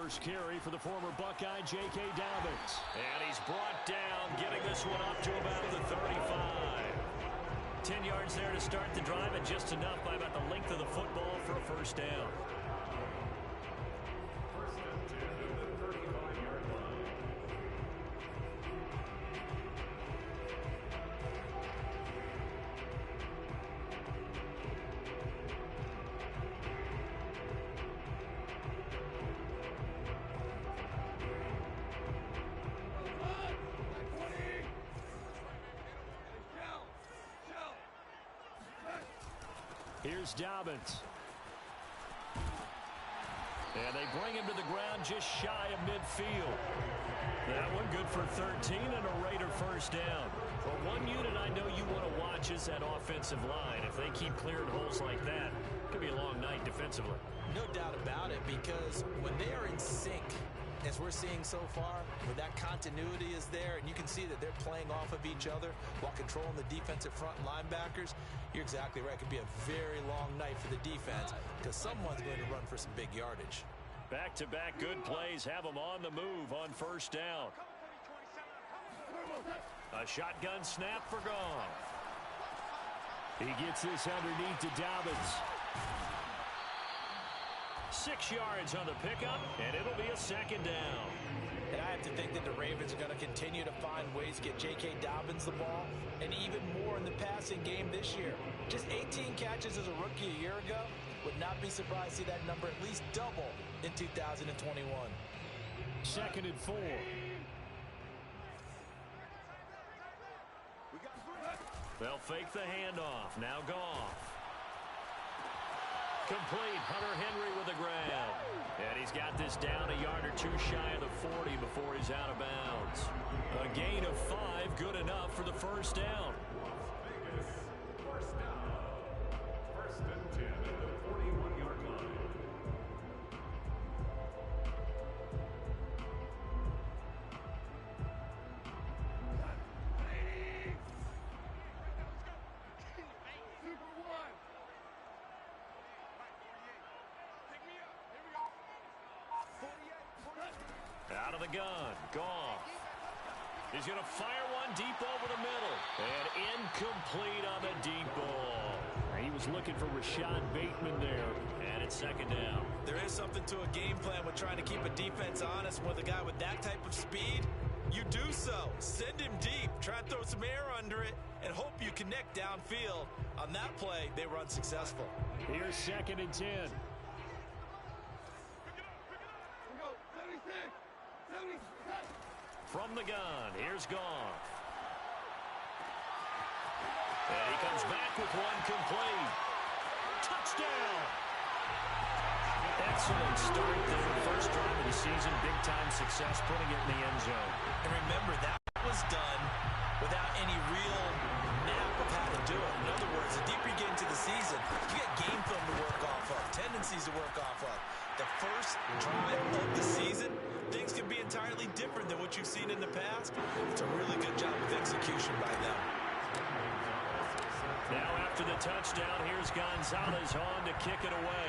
first carry for the former Buckeye, J.K. Dobbins. And he's brought down, getting this one up to about the 35. 10 yards there to start the drive, and just enough by about the length of the football for a first down. Here's Dobbins. And they bring him to the ground just shy of midfield. That one good for 13 and a Raider first down. But one unit I know you want to watch is that offensive line. If they keep clearing holes like that, it could be a long night defensively. No doubt about it, because when they are in sync, as we're seeing so far, where that continuity is there, and you can see that they're playing off of each other while controlling the defensive front linebackers, you're exactly right. It could be a very long night for the defense because someone's going to run for some big yardage. Back-to-back good plays have them on the move on first down. A shotgun snap for Goff. He gets this underneath to Dobbins. 6 yards on the pickup, and it'll be a second down. And I have to think that the Ravens are going to continue to find ways to get J.K. Dobbins the ball, and even more in the passing game this year. Just 18 catches as a rookie a year ago. Would not be surprised to see that number at least double in 2021. 2nd and 4. They'll fake the handoff. Now Goff. Complete. Hunter Henry with a grab. And he's got this down a yard or two shy of the 40 before he's out of bounds. A gain of 5, good enough for the first down. First down. 1st and 10 at the 41-yard line. Out of the gun, Goff. He's going to fire one deep over the middle. And incomplete on the deep ball. He was looking for Rashad Bateman there. And it's 2nd down. There is something to a game plan with trying to keep a defense honest. With a guy with that type of speed, you do so. Send him deep. Try and throw some air under it and hope you connect downfield. On that play, they were unsuccessful. Here's 2nd and 10. From the gun, here's Goff. And he comes back with one complete. Touchdown! Excellent start there. First drive of the season, big-time success, putting it in the end zone. And remember, that was done without any real map of how to do it. In other words, the deeper you get into the season, you get game film to work off of, tendencies to work off of. The first drive of the season, things can be entirely different than what you've seen in the past. It's a really good job of execution by them. Now after the touchdown, here's Gonzalez on to kick it away.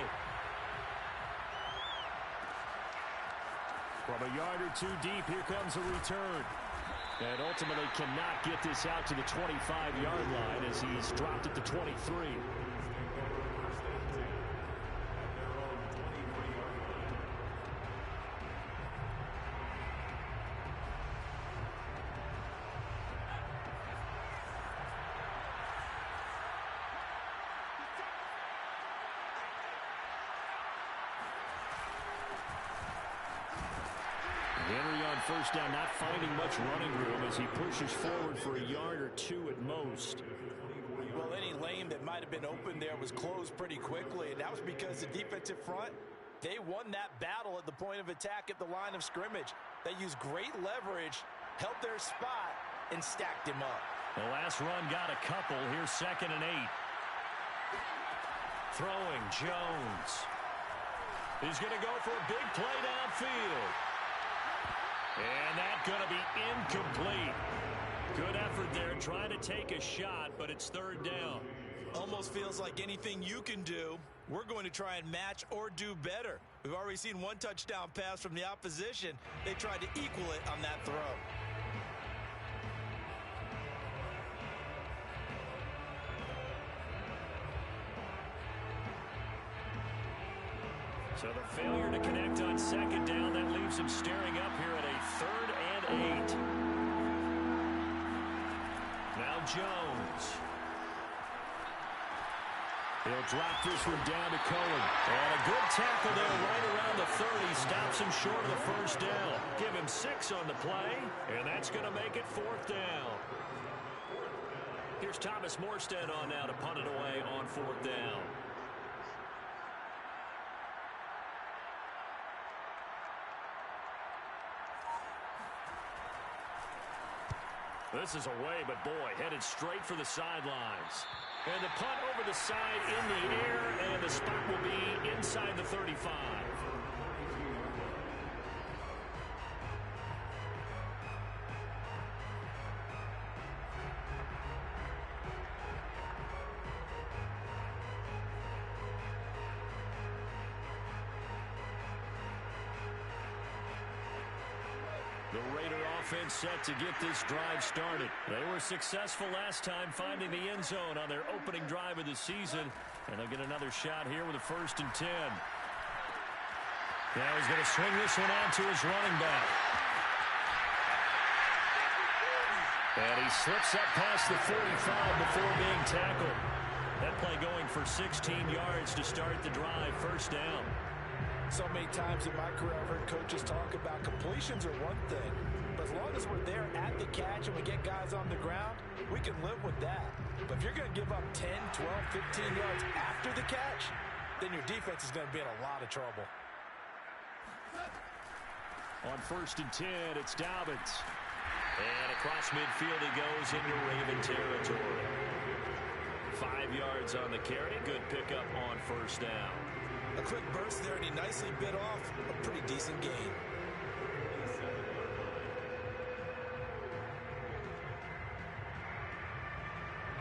From a yard or two deep, here comes a return. And ultimately cannot get this out to the 25-yard line as he's dropped at the 23. Henry on first down, not finding much running room as he pushes forward for a yard or two at most. Well, any lane that might have been open there was closed pretty quickly, and that was because the defensive front, they won that battle at the point of attack at the line of scrimmage. They used great leverage, held their spot, and stacked him up. The last run got a couple. Here's 2nd and 8. Throwing Jones. He's going to go for a big play downfield. And that's going to be incomplete. Good effort there trying to take a shot, but it's 3rd down. Almost feels like anything you can do we're going to try and match or do better. We've already seen one touchdown pass from the opposition. They tried to equal it on that throw. So the failure to connect on second down, that leaves him staring up here at a 3rd and 8. Now Jones. He'll drop this one down to Cohen. And a good tackle there right around the 30. Stops him short of the first down. Give him 6 on the play, and that's going to make it 4th down. Here's Thomas Morstead on now to punt it away on 4th down. This is away, but boy, headed straight for the sidelines. And the punt over the side in the air, and the spot will be inside the 35. The Raider offense set to get this drive started. They were successful last time finding the end zone on their opening drive of the season. And they'll get another shot here with a 1st and 10. Now he's going to swing this one out to his running back. And he slips up past the 45 before being tackled. That play going for 16 yards to start the drive. 1st down. So many times in my career I've heard coaches talk about completions are one thing, but as long as we're there at the catch and we get guys on the ground, we can live with that. But if you're going to give up 10, 12, 15 yards after the catch, then your defense is going to be in a lot of trouble. On 1st and 10, it's Dobbins. And across midfield he goes into Raven territory. 5 yards on the carry. Good pickup on 1st down. A quick burst there, and he nicely bit off a pretty decent gain.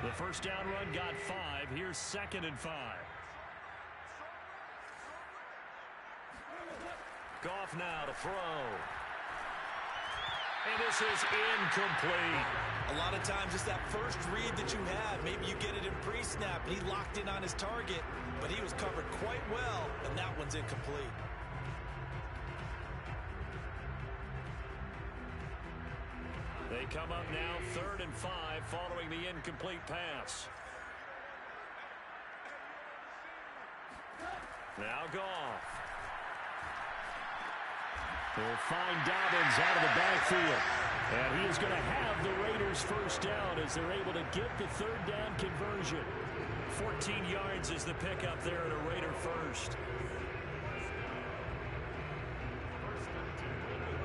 The 1st down run got 5. Here's 2nd and 5. Goff now to throw. And this is incomplete. A lot of times it's that first read that you have. Maybe you get it in pre-snap, and he locked in on his target, but he was covered quite well, and that one's incomplete. They come up now 3rd and 5 following the incomplete pass. Now Goff. They'll find Dobbins out of the backfield. And he is going to have the Raiders 1st down as they're able to get the 3rd down conversion. 14 yards is the pickup there at a Raider 1st.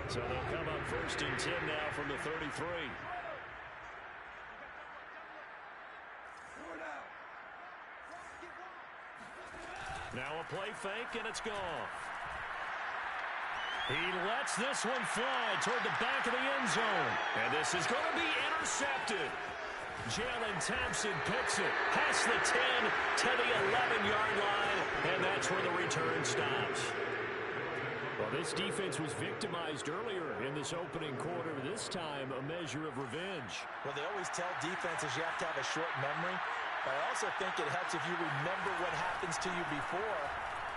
So they'll come up 1st and 10 now from the 33. Now a play fake, and it's Goff. He lets this one fly toward the back of the end zone. And this is going to be intercepted. Jalen Thompson picks it past the 10 to the 11-yard line, and that's where the return stops. Well, this defense was victimized earlier in this opening quarter. This time, a measure of revenge. Well, they always tell defenses you have to have a short memory, but I also think it helps if you remember what happens to you before,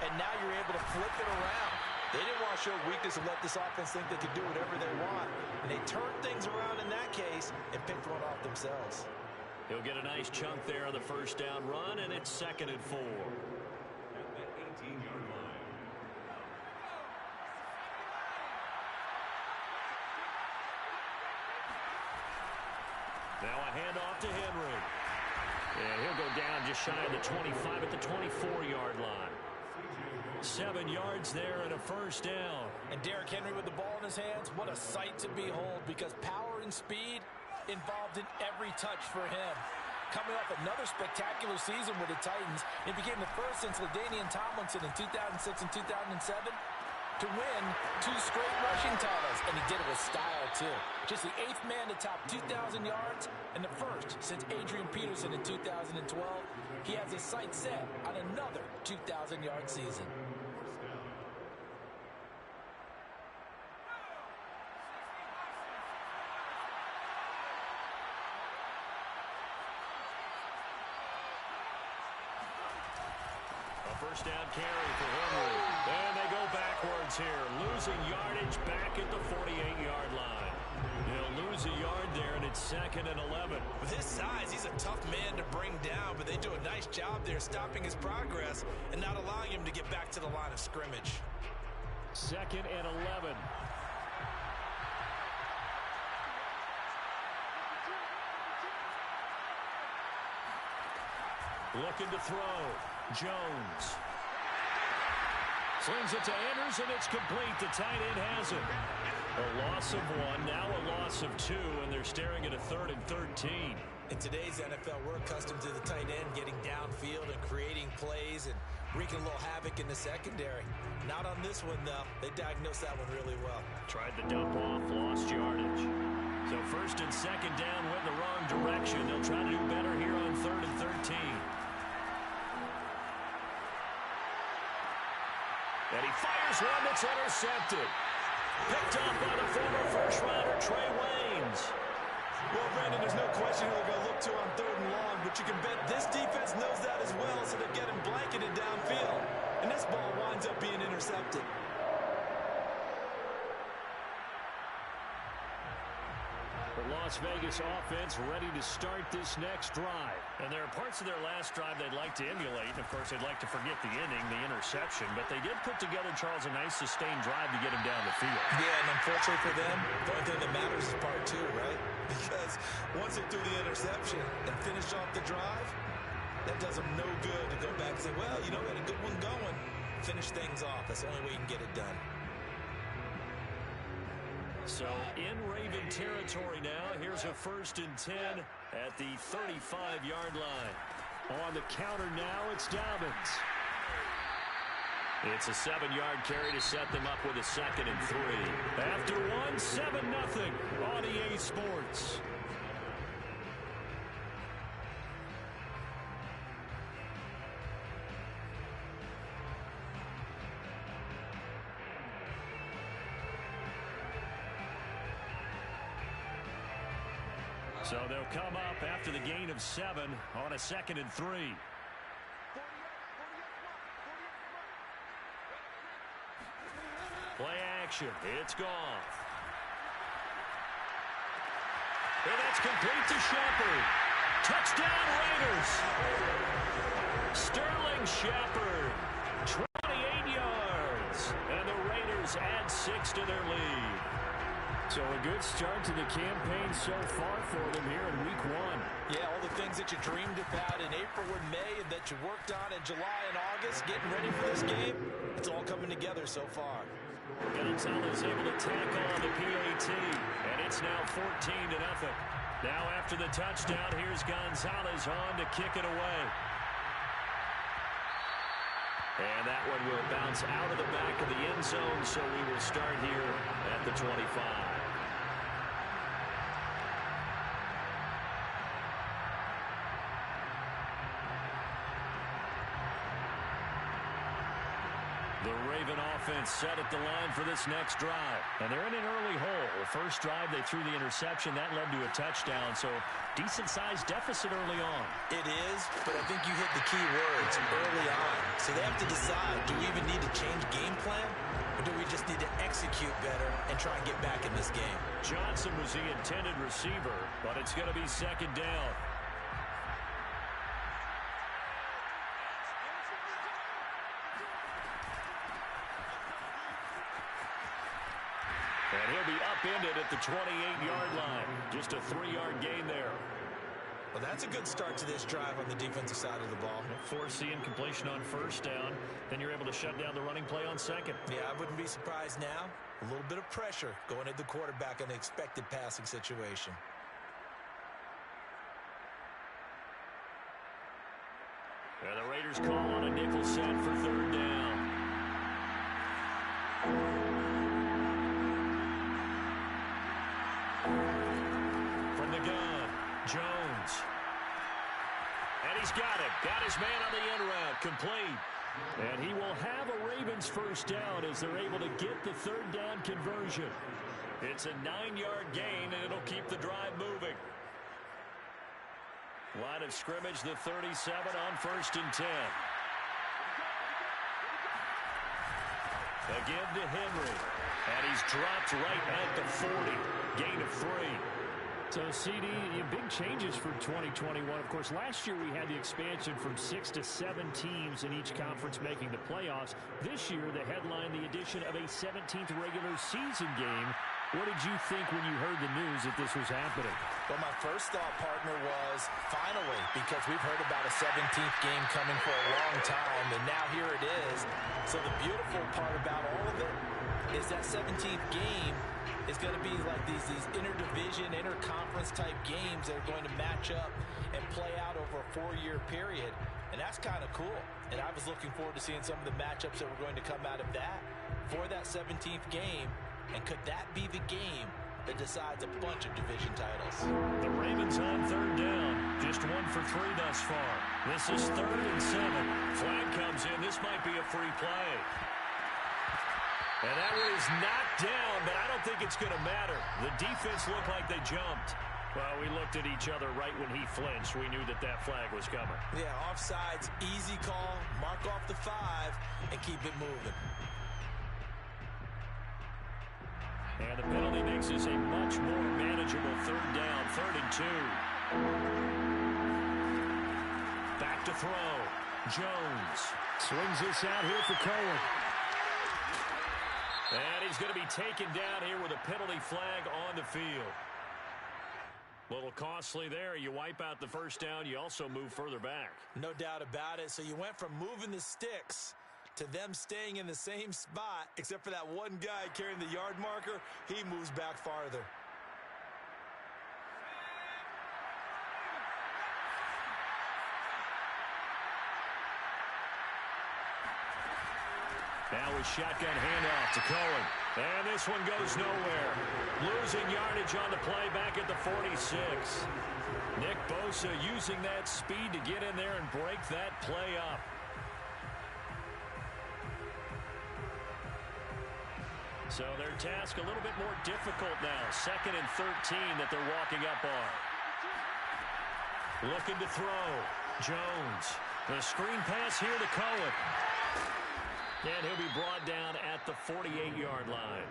and now you're able to flip it around. They didn't want to show weakness and let this offense think they could do whatever they want. And they turned things around in that case and picked one off themselves. He'll get a nice chunk there on the 1st down run, and it's 2nd and 4. At the 18-yard line. Now a handoff to Henry. And he'll go down just shy of the 25 at the 24-yard line. 7 yards there and a 1st down. And Derrick Henry with the ball in his hands, what a sight to behold, because power and speed involved in every touch for him. Coming off another spectacular season with the Titans, it became the first since LaDainian Tomlinson in 2006 and 2007 to win 2 straight rushing titles, and he did it with style too. Just the 8th man to top 2,000 yards and the first since Adrian Peterson in 2012. He has his sights set on another 2,000-yard season. First down carry for Henry. And they go backwards here. Losing yardage back at the 48-yard line. He'll lose a yard there, and it's 2nd and 11. With his size, he's a tough man to bring down, but they do a nice job there stopping his progress and not allowing him to get back to the line of scrimmage. 2nd and 11. Looking to throw. Jones. Slings it to Andrews, and it's complete. The tight end has it. A loss of 1, now a loss of 2, and they're staring at a 3rd and 13. In today's NFL, we're accustomed to the tight end getting downfield and creating plays and wreaking a little havoc in the secondary. Not on this one, though. They diagnosed that one really well. Tried the dump off, lost yardage. So 1st and 2nd down went in the wrong direction. They'll try to do better here on 3rd and 13. And he fires one that's intercepted. Picked up by the former first-rounder, Trey Waynes. Well, Brandon, there's no question who they're going to look to on 3rd and long, but you can bet this defense knows that as well, so they're getting blanketed downfield. And this ball winds up being intercepted. The Las Vegas offense ready to start this next drive. And there are parts of their last drive they'd like to emulate. And, of course, they'd like to forget the inning, the interception. But they did put together, Charles, a nice sustained drive to get him down the field. Yeah, and unfortunately for them, the only thing that matters is part 2, right? Because once they threw the interception and finished off the drive, that does them no good to go back and say, well, you know, we had a good one going. Finish things off. That's the only way you can get it done. So in Raven territory now, here's a 1st and 10 at the 35-yard line. On the counter now, it's Dobbins. It's a 7-yard carry to set them up with a 2nd and 3. After 1, 7-0 on EA Sports. So they'll come up after the gain of 7 on a 2nd and 3. Play action. It's gone. And that's complete to Shepard. Touchdown Raiders. Sterling Shepard. 28 yards. And the Raiders add 6 to their lead. So a good start to the campaign so far for them here in week 1. Yeah, all the things that you dreamed about in April and May and that you worked on in July and August, getting ready for this game, it's all coming together so far. Gonzalez able to tackle on the PAT, and it's now 14-0. Now after the touchdown, here's Gonzalez on to kick it away. And that one will bounce out of the back of the end zone, so we will start here at the 25. The Raven offense set at the line for this next drive. And they're in an early hole. The first drive, they threw the interception. That led to a touchdown. So decent-sized deficit early on. It is, but I think you hit the key words early on. So they have to decide, do we even need to change game plan? Or do we just need to execute better and try and get back in this game? Johnson was the intended receiver, but it's going to be 2nd down. And he'll be upended at the 28-yard line. Just a 3-yard gain there. Well, that's a good start to this drive on the defensive side of the ball. Force the incompletion on 1st down. Then you're able to shut down the running play on 2nd. Yeah, I wouldn't be surprised now. A little bit of pressure going at the quarterback in an expected passing situation. And the Raiders call on a nickel set for 3rd down. From the gun, Jones. And he's got it. Got his man on the end route. Complete. And he will have a Ravens first down as they're able to get the third down conversion. It's a 9-yard gain, and it'll keep the drive moving. Line of scrimmage, the 37 on 1st and 10. Again to Henry. And he's dropped right at the 40. Gain of 3. So, CD, big changes for 2021. Of course, last year we had the expansion from 6 to 7 teams in each conference making the playoffs. This year, the headline, the addition of a 17th regular season game. What did you think when you heard the news that this was happening? Well, my first thought, partner, was finally, because we've heard about a 17th game coming for a long time, and now here it is. So the beautiful part about all of it is that 17th game is going to be like these interdivision, interconference type games that are going to match up and play out over a 4-year period. And that's kind of cool. And I was looking forward to seeing some of the matchups that were going to come out of that for that 17th game. And could that be the game that decides a bunch of division titles? The Ravens on third down. Just 1 for 3 thus far. This is 3rd and 7. Flag comes in. This might be a free play. And that one is knocked down, but I don't think it's going to matter. The defense looked like they jumped. Well, we looked at each other right when he flinched. We knew that that flag was coming. Yeah, offsides, easy call, mark off the 5, and keep it moving. And the penalty makes this a much more manageable third down, 3rd and 2. Back to throw. Jones swings this out here for Cohen. And he's going to be taken down here with a penalty flag on the field. A little costly there. You wipe out the first down. You also move further back. No doubt about it. So you went from moving the sticks to them staying in the same spot, except for that one guy carrying the yard marker. He moves back farther. Now with shotgun handoff to Cohen. And this one goes nowhere. Losing yardage on the play back at the 46. Nick Bosa using that speed to get in there and break that play up. So their task a little bit more difficult now. 2nd and 13 that they're walking up on. Looking to throw. Jones. The screen pass here to Cohen. And he'll be brought down at the 48-yard line.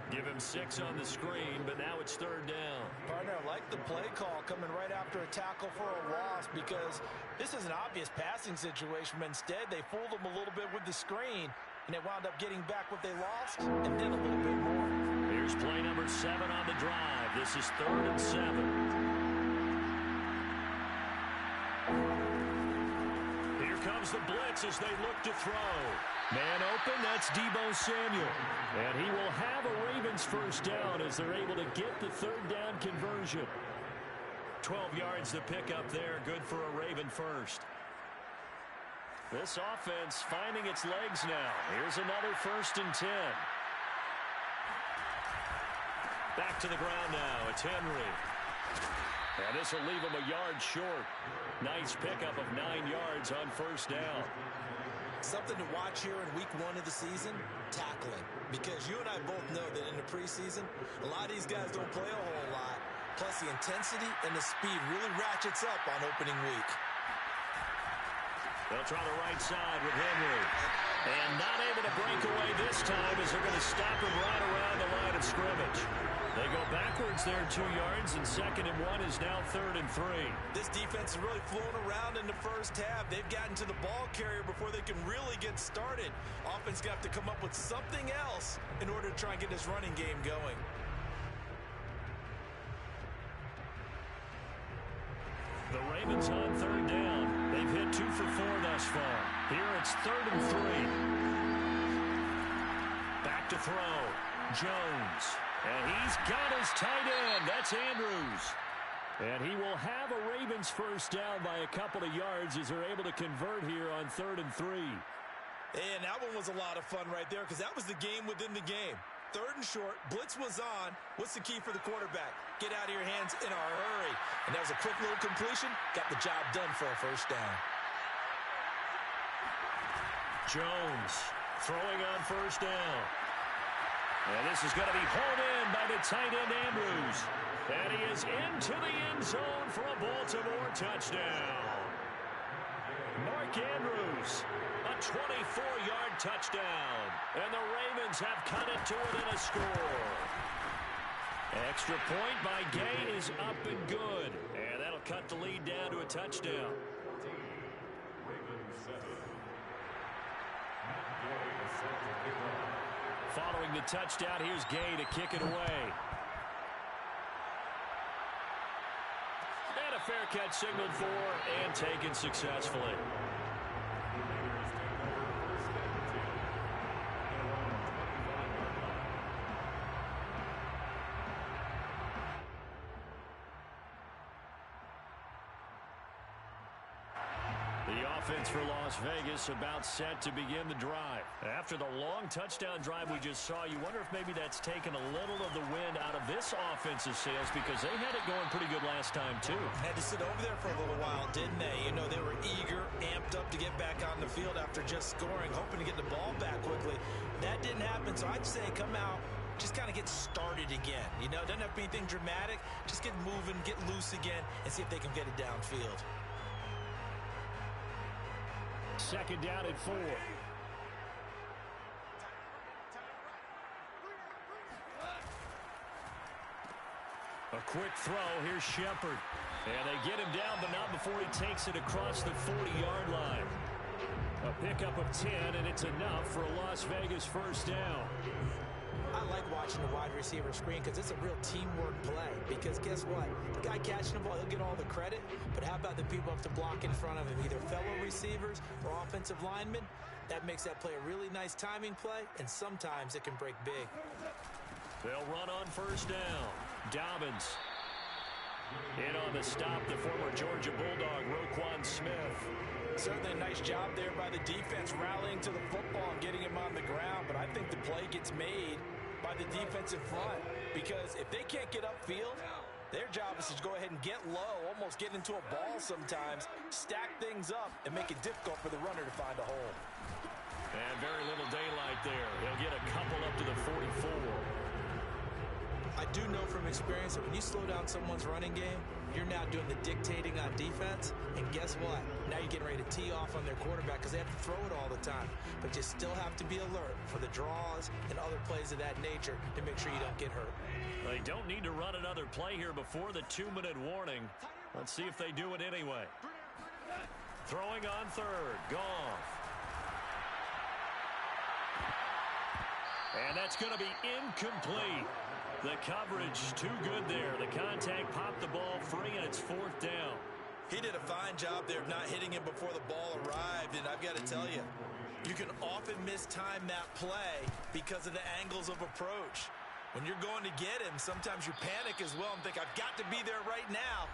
Give him 6 on the screen, but now it's 3rd down. Partner, I like the play call coming right after a tackle for a loss, because this is an obvious passing situation, but instead they fooled them a little bit with the screen, and they wound up getting back what they lost, and then a little bit more. Here's play number 7 on the drive. This is 3rd and 7. Here comes the blitz as they look to throw. Man open, that's Deebo Samuel. And he will have a Ravens first down as they're able to get the 3rd down conversion. 12 yards to pick up there, good for a Raven first. This offense finding its legs now. Here's another 1st and 10. Back to the ground now, it's Henry. And this will leave him a yard short. Nice pickup of 9 yards on 1st down. Something to watch here in week 1 of the season, tackling. Because you and I both know that in the preseason, a lot of these guys don't play a whole lot. Plus the intensity and the speed really ratchets up on opening week. They'll try the right side with Henry. And not able to break away this time as they're going to stop him right around the line of scrimmage. They go backwards there 2 yards, and 2nd and 1 is now 3rd and 3. This defense is really flown around in the first half. They've gotten to the ball carrier before they can really get started. Offense got to come up with something else in order to try and get this running game going. The Ravens on 3rd down. They've hit 2 for 4 thus far. Here it's 3rd and 3. Back to throw. Jones. And he's got his tight end. That's Andrews. And he will have a Ravens first down by a couple of yards as they're able to convert here on 3rd and 3. And that one was a lot of fun right there, because that was the game within the game. 3rd and short. Blitz was on. What's the key for the quarterback? Get out of your hands in a hurry. And that was a quick little completion. Got the job done for a 1st down. Jones throwing on 1st down. And this is going to be hauled in by the tight end Andrews. And he is into the end zone for a Baltimore touchdown. Mark Andrews, a 24-yard touchdown. And the Ravens have cut it to within a score. Extra point by Gay is up and good. And that'll cut the lead down to a touchdown. Following the touchdown, here's Gay to kick it away. And a fair catch signaled for and taken successfully. The offense for Las Vegas about set to begin the drive. After the long touchdown drive we just saw, you wonder if maybe that's taken a little of the wind out of this offense's sails because they had it going pretty good last time too. Had to sit over there for a little while, didn't they? You know, they were eager, amped up to get back on the field after just scoring, hoping to get the ball back quickly. That didn't happen, so I'd say come out, just kind of get started again. You know, it doesn't have to be anything dramatic. Just get moving, get loose again, and see if they can get it downfield. 2nd down and 4. A quick throw. Here's Shepard. And they get him down, but not before he takes it across the 40-yard line. A pickup of 10, and it's enough for a Las Vegas 1st down. I like watching the wide receiver screen because it's a real teamwork play. Because guess what? The guy catching the ball, he'll get all the credit. But how about the people have to block in front of him, either fellow receivers or offensive linemen? That makes that play a really nice timing play, and sometimes it can break big. They'll run on 1st down. Dobbins. In on the stop, the former Georgia Bulldog, Roquan Smith. Certainly a nice job there by the defense, rallying to the football and getting him on the ground. But I think the play gets made by the defensive front, because if they can't get upfield, their job is to go ahead and get low, almost get into a ball sometimes, stack things up, and make it difficult for the runner to find a hole. And very little daylight there. He'll get a couple up to the 44. I do know from experience that when you slow down someone's running game, you're now doing the dictating on defense, and guess what? Now you're getting ready to tee off on their quarterback because they have to throw it all the time. But you still have to be alert for the draws and other plays of that nature to make sure you don't get hurt. They don't need to run another play here before the 2-minute warning. Let's see if they do it anyway. Throwing on 3rd, Goff. And that's going to be incomplete. The coverage too good there. The contact popped the ball free, and it's 4th down. He did a fine job there of not hitting him before the ball arrived, and I've got to tell you, you can often mistime that play because of the angles of approach. When you're going to get him, sometimes you panic as well and think, I've got to be there right now.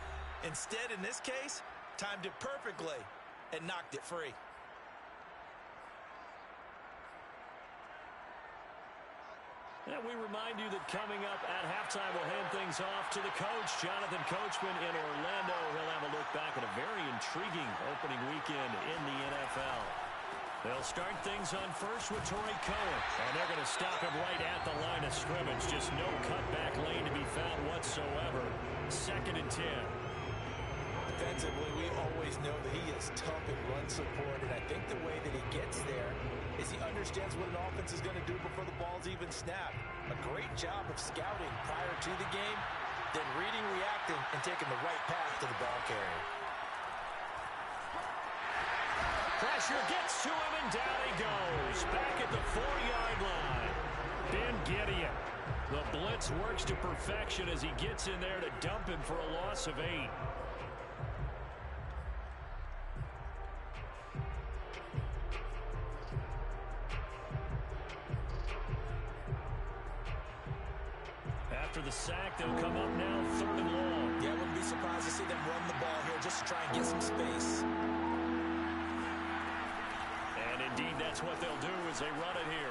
Instead, in this case, timed it perfectly and knocked it free. And we remind you that coming up at halftime, we'll hand things off to the coach, Jonathan Coachman in Orlando. He'll have a look back at a very intriguing opening weekend in the NFL. They'll start things on first with Torrey Cohen. And they're going to stop him right at the line of scrimmage. Just no cutback lane to be found whatsoever. 2nd and 10. Defensively, we always know that he is tough in run support, and I think the way that he gets there is he understands what an offense is going to do before the ball's even snapped. A great job of scouting prior to the game, then reading, reacting, and taking the right path to the ball carrier. Pressure gets to him, and down he goes. Back at the 4-yard line. Ben Gideon. The blitz works to perfection as he gets in there to dump him for a loss of 8. After the sack, they'll come up now 3rd and long. Yeah, I wouldn't be surprised to see them run the ball here just to try and get some space. And indeed, that's what they'll do as they run it here.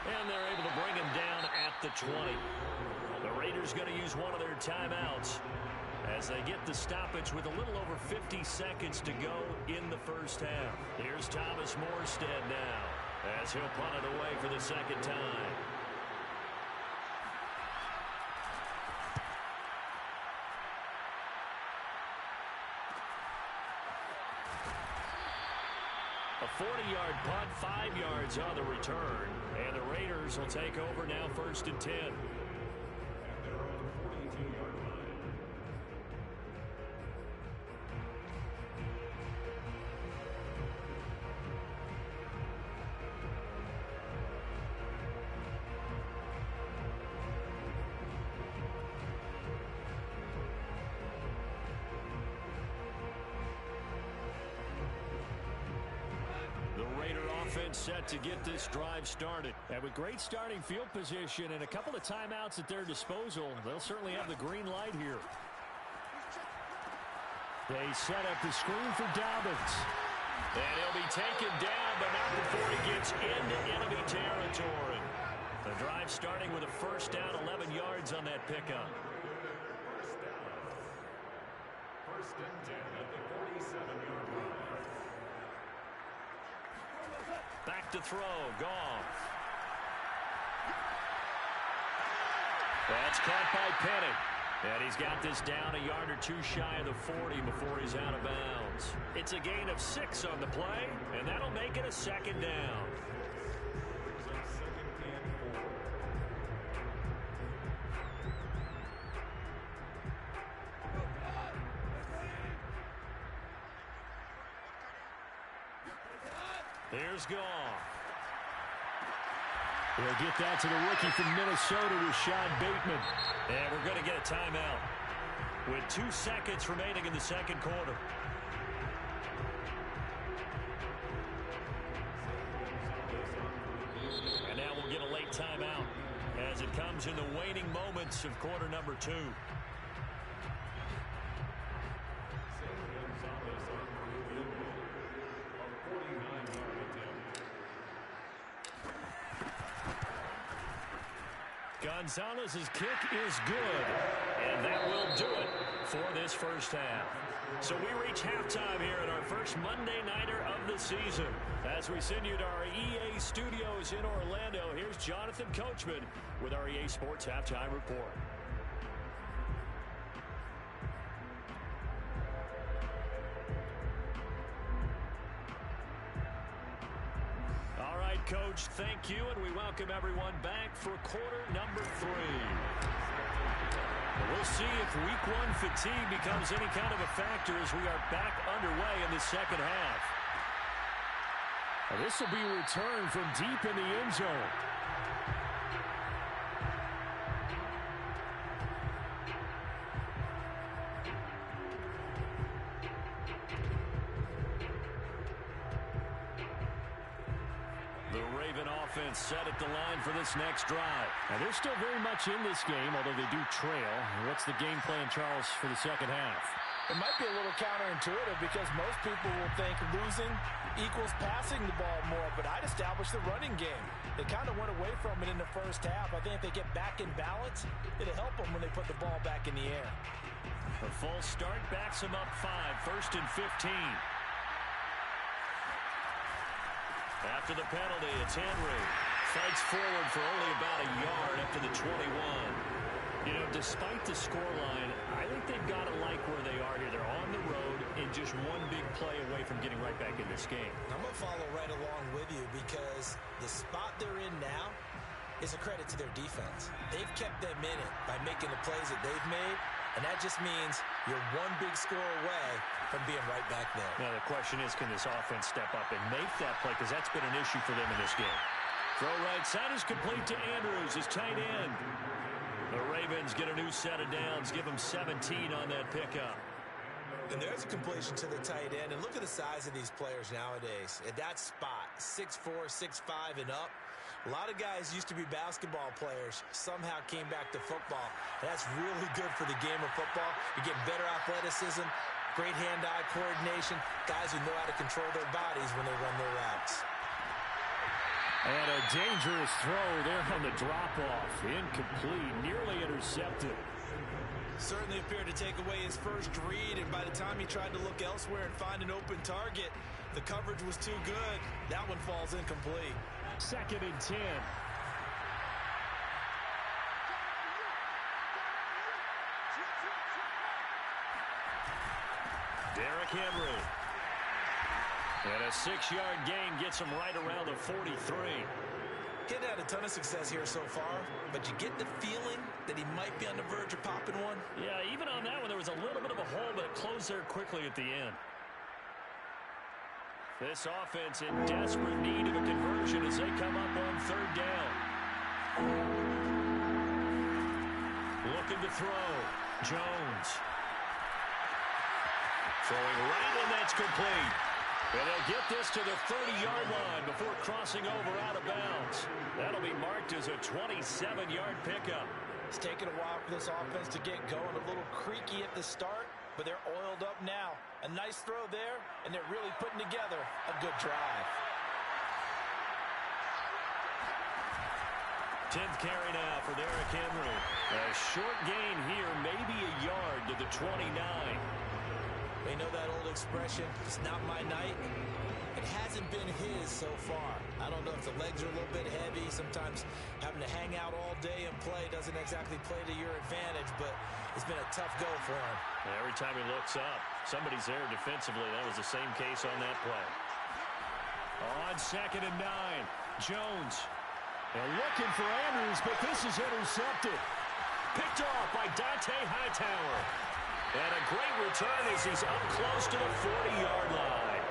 And they're able to bring him down at the 20. The Raiders going to use one of their timeouts as they get the stoppage with a little over 50 seconds to go in the first half. Here's Thomas Morstead now as he'll punt it away for the second time. A 40-yard punt, 5 yards on the return. And the Raiders will take over now, 1st and 10. Set to get this drive started. And with great starting field position and a couple of timeouts at their disposal, they'll certainly have the green light here. They set up the screen for Dobbins. And he'll be taken down, but not before he gets into enemy territory. The drive starting with a first down, 11 yards on that pickup. First and 10 at the 47-yard line. Back to throw, Goff. That's caught by Penny. And he's got this down a yard or two shy of the 40 before he's out of bounds. It's a gain of 6 on the play, and that'll make it a second down. Here's Goff. He'll get that to the rookie from Minnesota, Rashad Bateman. And we're going to get a timeout with 2 seconds remaining in the second quarter. And now we'll get a late timeout as it comes in the waning moments of quarter number 2. Gonzalez's kick is good, and that will do it for this first half. So we reach halftime here at our first Monday Nighter of the season. As we send you to our EA studios in Orlando, here's Jonathan Coachman with our EA Sports Halftime Report. Coach, thank you, and we welcome everyone back for quarter number 3. We'll see if week 1 fatigue becomes any kind of a factor as we are back underway in the second half. This will be a return from deep in the end zone. Set at the line for this next drive. And they're still very much in this game, although they do trail. What's the game plan, Charles, for the second half? It might be a little counterintuitive because most people will think losing equals passing the ball more, but I'd establish the running game. They kind of went away from it in the first half. I think if they get back in balance, it'll help them when they put the ball back in the air. A false start backs them up 5, 1st and 15. After the penalty, it's Henry. Fights forward for only about a yard up to the 21. You know, despite the scoreline, I think they've got to like where they are here. They're on the road and just one big play away from getting right back in this game. I'm going to follow right along with you because the spot they're in now is a credit to their defense. They've kept them in it by making the plays that they've made, and that just means you're one big score away from being right back there. Now, the question is, can this offense step up and make that play? Because that's been an issue for them in this game. Throw right side is complete to Andrews, his tight end. The Ravens get a new set of downs, give them 17 on that pickup. And there's a completion to the tight end. And look at the size of these players nowadays. At that spot, 6'4", 6'5", and up. A lot of guys used to be basketball players, somehow came back to football. That's really good for the game of football. You're getting better athleticism, great hand-eye coordination, guys who know how to control their bodies when they run their routes. And a dangerous throw there on the drop-off. Incomplete, nearly intercepted. Certainly appeared to take away his first read, and by the time he tried to look elsewhere and find an open target, the coverage was too good. That one falls incomplete. 2nd and 10. Derrick Henry. And a 6-yard gain gets him right around the 43. He's had a ton of success here so far, but you get the feeling that he might be on the verge of popping one. Yeah, even on that one, there was a little bit of a hole, but it closed there quickly at the end. This offense in desperate need of a conversion as they come up on 3rd down. Looking to throw. Jones. Throwing right, and that's complete. And they'll get this to the 30-yard line before crossing over out of bounds. That'll be marked as a 27-yard pickup. It's taken a while for this offense to get going. A little creaky at the start, but they're oiled up now. A nice throw there, and they're really putting together a good drive. 10th carry now for Derrick Henry. A short gain here, maybe a yard to the 29. You know that old expression, it's not my night. It hasn't been his so far. I don't know if the legs are a little bit heavy. Sometimes having to hang out all day and play doesn't exactly play to your advantage, but it's been a tough go for him. Every time he looks up, somebody's there defensively. That was the same case on that play. On 2nd and 9, Jones. And looking for Andrews, but this is intercepted. Picked off by Dante Hightower. And a great return as he's up close to the 40-yard line.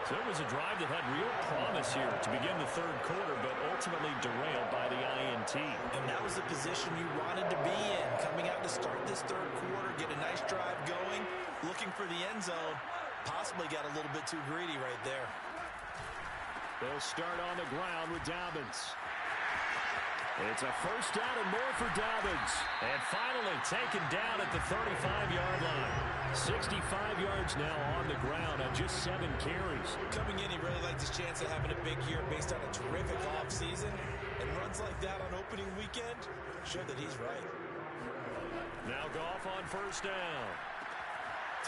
So it was a drive that had real promise here to begin the 3rd quarter, but ultimately derailed by the INT. And that was the position you wanted to be in. Coming out to start this 3rd quarter, get a nice drive going, looking for the end zone. Possibly got a little bit too greedy right there. They'll start on the ground with Dobbins. It's a 1st down and more for Dobbins. And finally taken down at the 35-yard line. 65 yards now on the ground on just 7 carries. Coming in, he really liked his chance of having a big year based on a terrific offseason. And runs like that on opening weekend show that he's right. Now Goff on 1st down.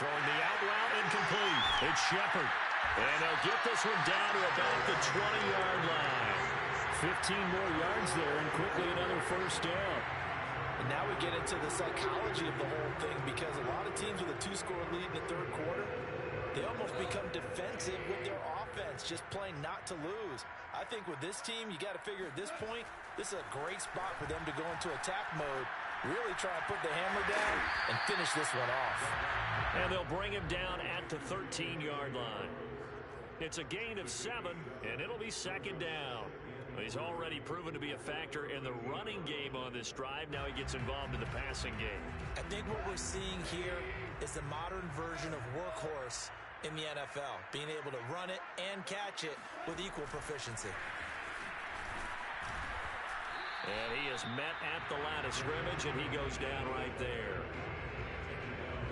Throwing the out route incomplete. It's Shepard. And they'll get this one down to about the 20-yard line. 15 more yards there, and quickly another 1st down. And now we get into the psychology of the whole thing, because a lot of teams with a 2-score lead in the 3rd quarter, they almost become defensive with their offense, just playing not to lose. I think with this team, you got to figure at this point, this is a great spot for them to go into attack mode, really try to put the hammer down and finish this one off. And they'll bring him down at the 13-yard line. It's a gain of 7, and it'll be 2nd down. He's already proven to be a factor in the running game on this drive. Now he gets involved in the passing game. I think what we're seeing here is the modern version of workhorse in the NFL, being able to run it and catch it with equal proficiency. And he is met at the line of scrimmage, and he goes down right there.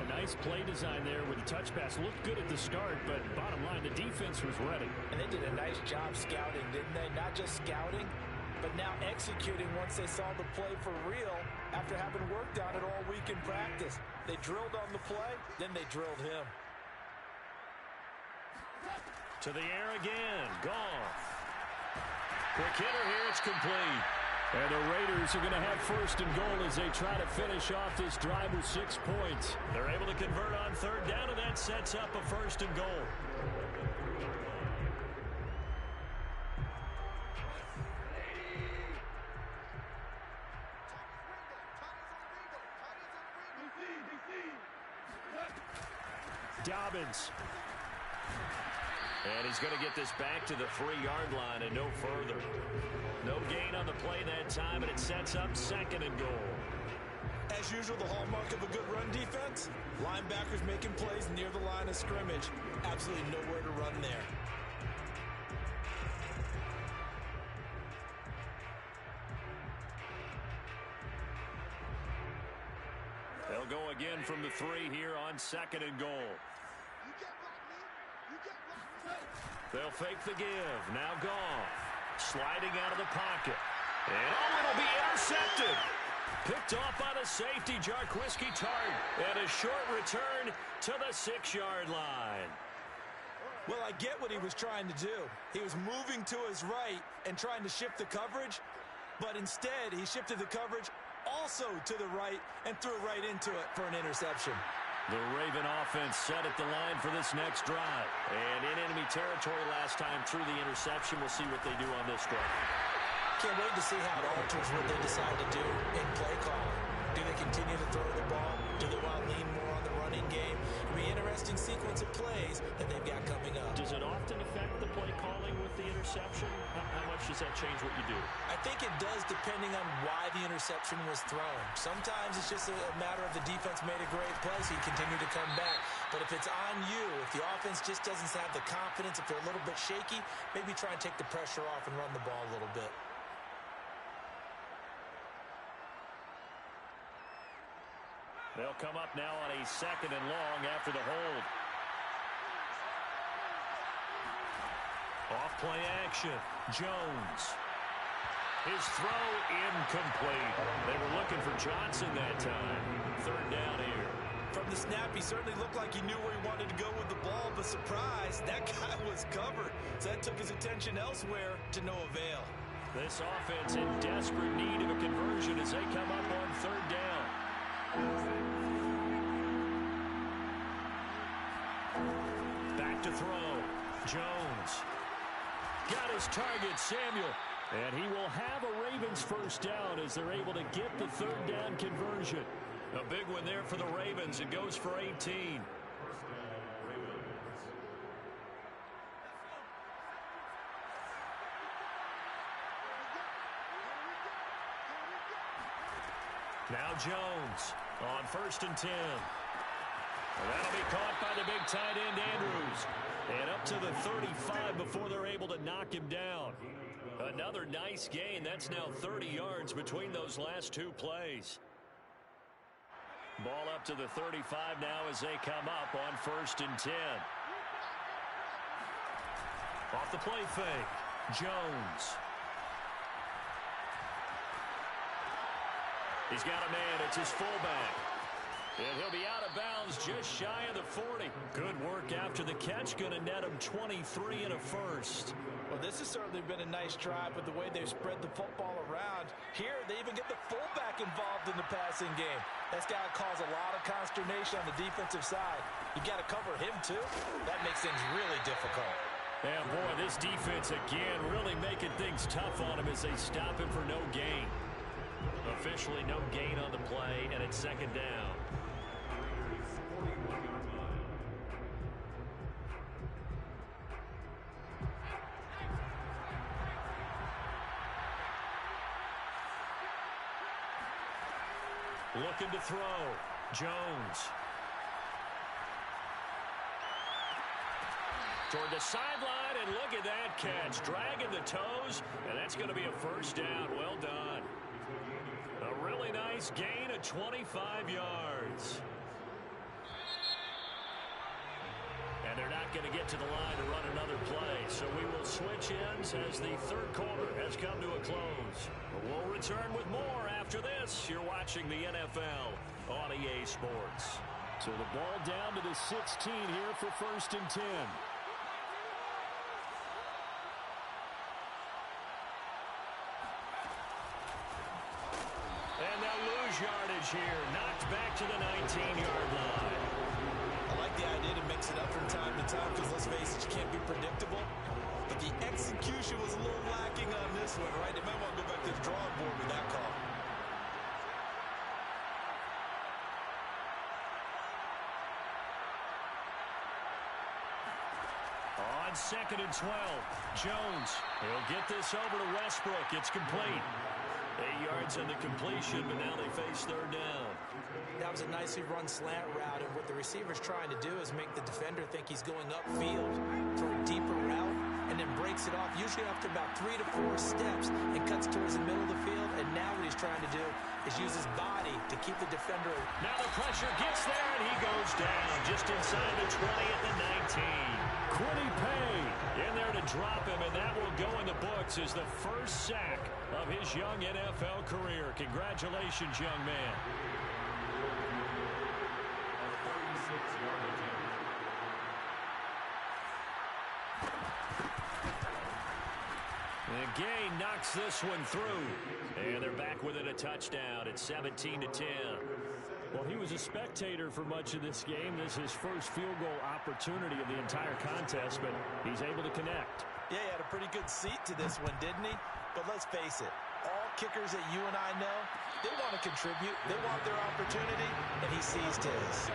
A nice play design there with the touch pass. Looked good at the start, but bottom line, the defense was ready. And they did a nice job scouting, didn't they? Not just scouting, but now executing once they saw the play for real after having worked on it all week in practice. They drilled on the play, then they drilled him. To the air again. Goff. Quick hitter here. It's complete. And the Raiders are going to have 1st and goal as they try to finish off this drive with 6 points. They're able to convert on 3rd down, and that sets up a 1st and goal. Dobbins. And he's going to get this back to the 3-yard line and no further. No gain on the play that time, and it sets up 2nd and goal. As usual, the hallmark of a good run defense, linebackers making plays near the line of scrimmage. Absolutely nowhere to run there. They'll go again from the 3 here on 2nd and goal. They'll fake the give. Now Goff. sliding out of the pocket. And it'll be intercepted. Picked off by the safety, Jaquiski Tartt. And a short return to the 6-yard line. Well, I get what he was trying to do. He was moving to his right and trying to shift the coverage, but instead he shifted the coverage also to the right and threw right into it for an interception. The Raven offense set at the line for this next drive. And in enemy territory last time through the interception. We'll see what they do on this drive. Can't wait to see how it alters what they decide to do in play calling. Do they continue to throw the ball? Do they want to lean more on the running game? It'll be an interesting sequence of plays that they've got coming up. Does it often affect the play calling with the interception? How much does that change what you do? I think it does depending on why the interception was thrown. Sometimes it's just a matter of the defense made a great play, so you continue to come back. But if it's on you, if the offense just doesn't have the confidence, if they're a little bit shaky, maybe try and take the pressure off and run the ball a little bit. They'll come up now on a 2nd and long after the hold. Off play action. Jones. His throw incomplete. They were looking for Johnson that time. 3rd down here. From the snap, he certainly looked like he knew where he wanted to go with the ball, but surprise, that guy was covered. So that took his attention elsewhere to no avail. This offense in desperate need of a conversion as they come up on 3rd down. Back to throw. Jones. Got his target, Samuel. And he will have a Ravens 1st down as they're able to get the 3rd down conversion. A big one there for the Ravens. It goes for 18. Now Jones on 1st and 10. That'll be caught by the big tight end, Andrews. And up to the 35 before they're able to knock him down. Another nice gain. That's now 30 yards between those last 2 plays. Ball up to the 35 now as they come up on 1st and 10. Off the play fake. Jones. He's got a man. It's his fullback. And he'll be out of bounds just shy of the 40. Good work after the catch. Going to net him 23 and a 1st. Well, this has certainly been a nice drive with the way they've spread the football around. Here, they even get the fullback involved in the passing game. That's got to cause a lot of consternation on the defensive side. You got to cover him, too. That makes things really difficult. And, boy, this defense, again, really making things tough on him as they stop him for no gain. Officially no gain on the play, and it's 2nd down. Looking to throw. Jones. Toward the sideline, and look at that catch. Dragging the toes, and that's going to be a 1st down. Well done. A really nice gain of 25 yards. And they're not going to get to the line to run another play. So we will switch ends as the 3rd quarter has come to a close. We'll return with more after this. You're watching the NFL on EA Sports. So the ball down to the 16 here for 1st and 10. And they'll lose yardage here. Knocked back to the 19-yard line. I like the idea to mix it up from time to time because, let's face it, you can't be predictable. But the execution was a little lacking on this one, right? They might want to go back to the drawing board with that call. On 2nd and 12, Jones. He'll get this over to Westbrook. It's complete. 8 yards on the completion, but now they face 3rd down. That was a nicely run slant route, and what the receiver's trying to do is make the defender think he's going upfield for a deeper route, and then breaks it off, usually after about 3 to 4 steps, and cuts towards the middle of the field. And now what he's trying to do is use his body to keep the defender. Now the pressure gets there, and he goes down just inside the 20 at the 19. Kwity Paye in there to drop him, and that will go in the books as the first sack of his young NFL career. Congratulations, young man. And Gay knocks this one through. And they're back within a touchdown. It's 17-10. Well, he was a spectator for much of this game. This is his first field goal opportunity of the entire contest, but he's able to connect. Yeah, he had a pretty good seat to this one, didn't he? But let's face it, all kickers that you and I know, they want to contribute. They want their opportunity, and he seized his.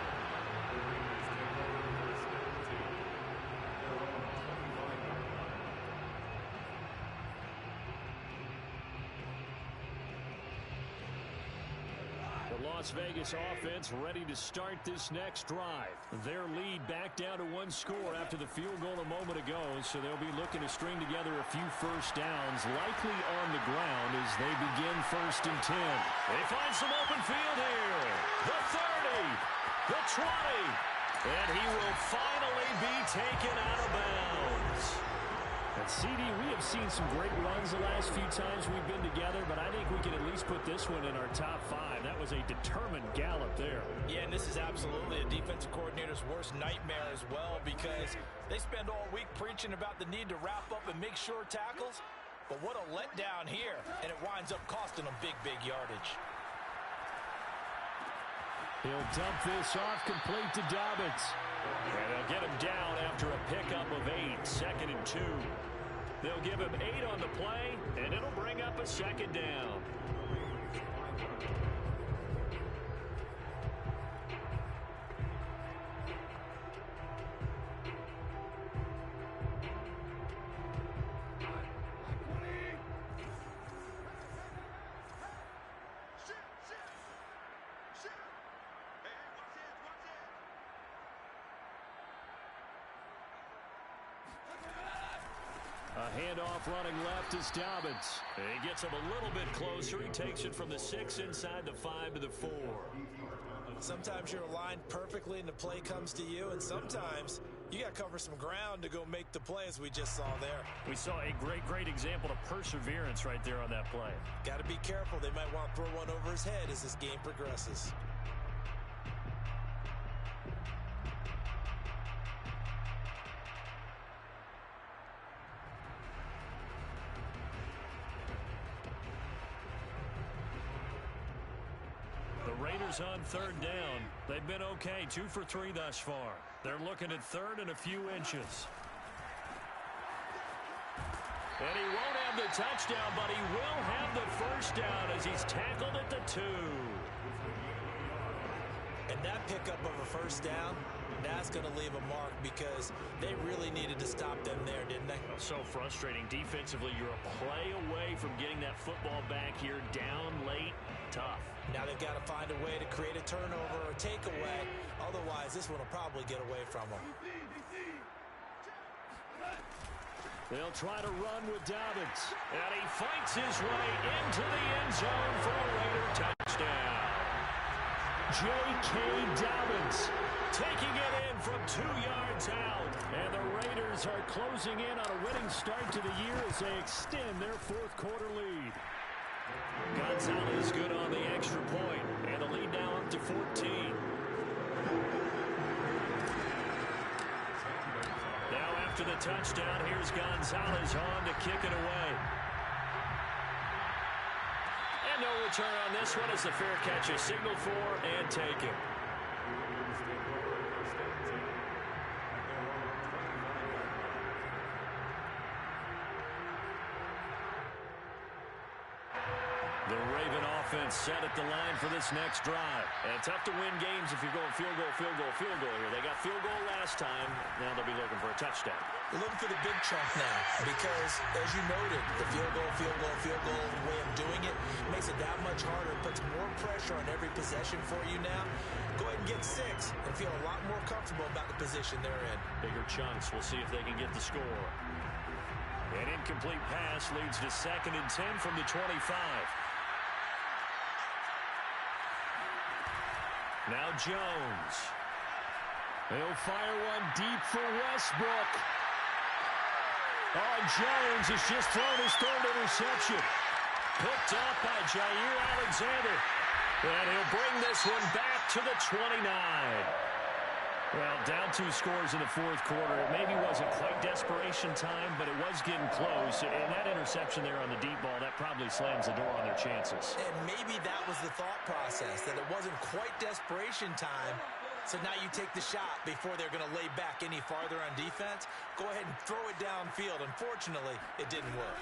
Las Vegas offense ready to start this next drive. Their lead back down to one score after the field goal a moment ago, so they'll be looking to string together a few first downs, likely on the ground as they begin 1st and 10. They find some open field here. The 30, the 20, and he will finally be taken out of bounds. At CD, we have seen some great runs the last few times we've been together, but I think we can at least put this one in our top 5. That was a determined gallop there. Yeah, and this is absolutely a defensive coordinator's worst nightmare as well, because they spend all week preaching about the need to wrap up and make sure tackles, but what a letdown here, and it winds up costing them big yardage. He'll dump this off complete to Dobbins. And they'll get him down after a pickup of 8, 2nd and 2. They'll give him 8 on the play, and it'll bring up a 2nd down. A handoff running left is Dobbins. He gets him a little bit closer. He takes it from the 6 inside the 5 to the 4. Sometimes you're aligned perfectly and the play comes to you, and sometimes you got to cover some ground to go make the play, as we just saw there. We saw a great example of perseverance right there on that play. Got to be careful. They might want to throw one over his head as this game progresses. Raiders on 3rd down. They've been okay, 2 for 3 thus far. They're looking at 3rd and a few inches. And he won't have the touchdown, but he will have the first down as he's tackled at the 2. And that pickup of a first down, that's going to leave a mark because they really needed to stop them there, didn't they? So frustrating. Defensively, you're a play away from getting that football back here down late. Tough. Now they've got to find a way to create a turnover or takeaway. Otherwise, this one will probably get away from them. They'll try to run with Dobbins. And he fights his way into the end zone for a Raider touchdown. J.K. Dobbins taking it in from 2 yards out. And the Raiders are closing in on a winning start to the year as they extend their 4th quarter lead. Gonzalez good on the extra point, and the lead now up to 14. Now after the touchdown, here's Gonzalez on to kick it away. And no return on this one as the fair catch is signaled for and taken. The Raven offense set at the line for this next drive. And tough to win games if you're going field goal here. They got field goal last time. Now they'll be looking for a touchdown. They're looking for the big chunk now because, as you noted, the field goal, way of doing it makes it that much harder. It puts more pressure on every possession for you now. Go ahead and get 6 and feel a lot more comfortable about the position they're in. Bigger chunks. We'll see if they can get the score. An incomplete pass leads to 2nd and 10 from the 25. Now Jones. He'll fire one deep for Westbrook. Oh, Jones has just thrown his third interception. Picked up by Jair Alexander. And he'll bring this one back to the 29. Well, down 2 scores in the fourth quarter. It maybe wasn't quite desperation time, but it was getting close. And that interception there on the deep ball, that probably slams the door on their chances. And maybe that was the thought process, that it wasn't quite desperation time. So now you take the shot before they're going to lay back any farther on defense. Go ahead and throw it downfield. Unfortunately, it didn't work.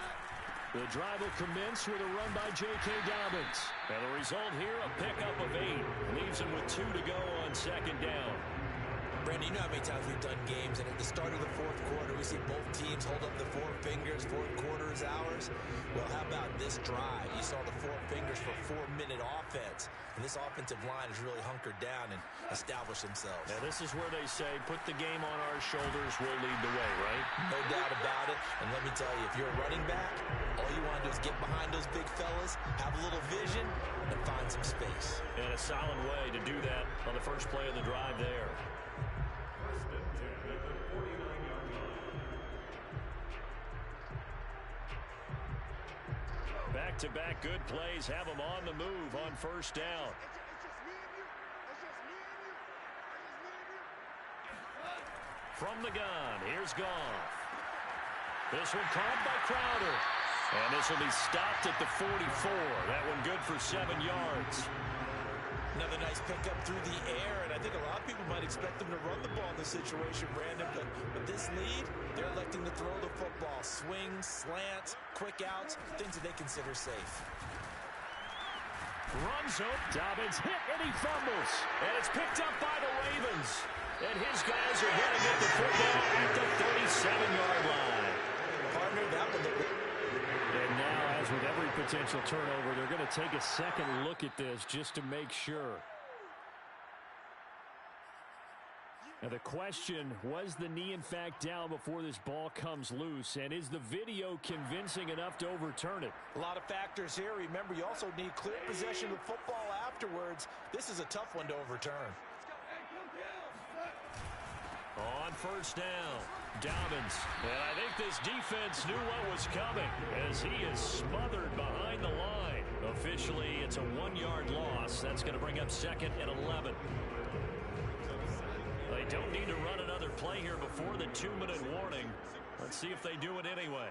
The drive will commence with a run by J.K. Dobbins. And the result here, a pickup of 8. Leaves him with 2 to go on second down. Brandon, you know how many times we've done games, and at the start of the fourth quarter, we see both teams hold up the 4 fingers, fourth quarter is ours. Well, how about this drive? You saw the 4 fingers for 4-minute offense, and this offensive line has really hunkered down and established themselves. Now, this is where they say, put the game on our shoulders, we'll lead the way, right? No doubt about it, and let me tell you, if you're a running back, all you want to do is get behind those big fellas, have a little vision, and find some space. And a solid way to do that on the first play of the drive there. Back-to-back good plays have them on the move on first down. From the gun, here's Goff. This one caught by Crowder. And this will be stopped at the 44. That one good for 7 yards. Another nice pickup through the air, and I think a lot of people might expect them to run the ball in this situation, Brandon, but with this lead, they're electing to throw the football. Swings, slants, quick outs, things that they consider safe. Runs up, Dobbins hit, and he fumbles. And it's picked up by the Ravens. And his guys are going to get the football at the 37-yard line. Partner, that one looked... And now, as with every potential turnover, they're going to take a second look at this just to make sure. Now the question, was the knee in fact down before this ball comes loose? And is the video convincing enough to overturn it? A lot of factors here. Remember, you also need clear possession of football afterwards. This is a tough one to overturn. On first down, Dobbins. And I think this defense knew what was coming as he is smothered behind the line. Officially, it's a 1-yard loss. That's going to bring up 2nd and 11. They don't need to run another play here before the 2-minute warning. Let's see if they do it anyway.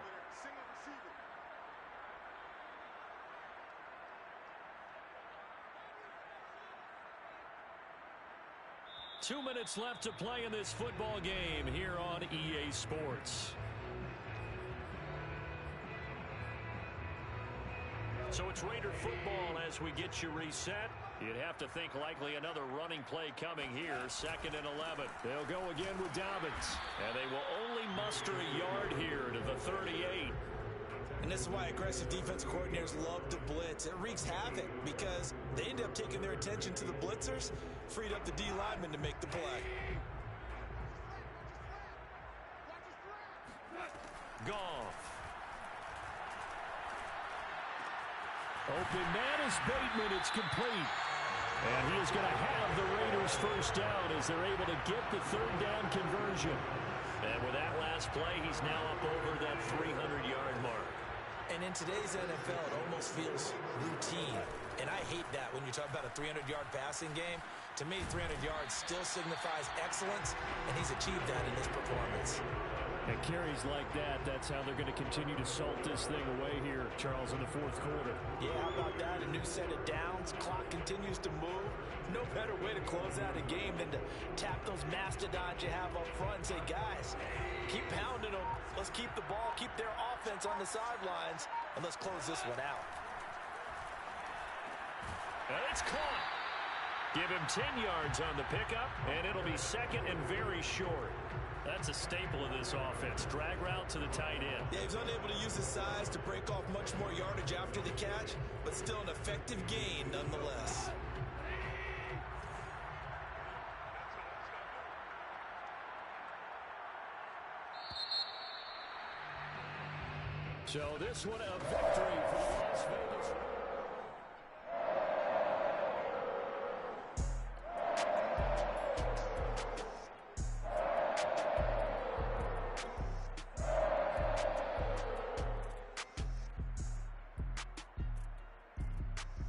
Two minutes left to play in this football game here on EA Sports. So it's Raider football as we get you reset. You'd have to think likely another running play coming here. 2nd and 11. They'll go again with Dobbins. And they will only muster a yard here to the 38. And this is why aggressive defensive coordinators love to blitz. It wreaks havoc because they end up taking their attention to the blitzers, freed up the D lineman to make the play. Goff. Open man is Bateman. It's complete. And he is going to have the Raiders first down as they're able to get the 3rd down conversion. And with that last play, he's now up over that 300-yard mark. And in today's NFL, it almost feels routine. And I hate that when you talk about a 300-yard passing game. To me, 300 yards still signifies excellence, and he's achieved that in this performance. And carries like that, that's how they're going to continue to salt this thing away here, Charles, in the 4th quarter. Yeah, how about that? A new set of downs. Clock continues to move. No better way to close out a game than to tap those mastodons you have up front and say, guys, keep pounding them. Let's keep the ball, keep their offense on the sidelines, and let's close this one out. And it's caught. Give him 10 yards on the pickup, and it'll be 2nd and very short. That's a staple of this offense. Drag route to the tight end. Yeah, he was unable to use his size to break off much more yardage after the catch, but still an effective gain nonetheless. So this one a victory for the Las Vegas Raiders.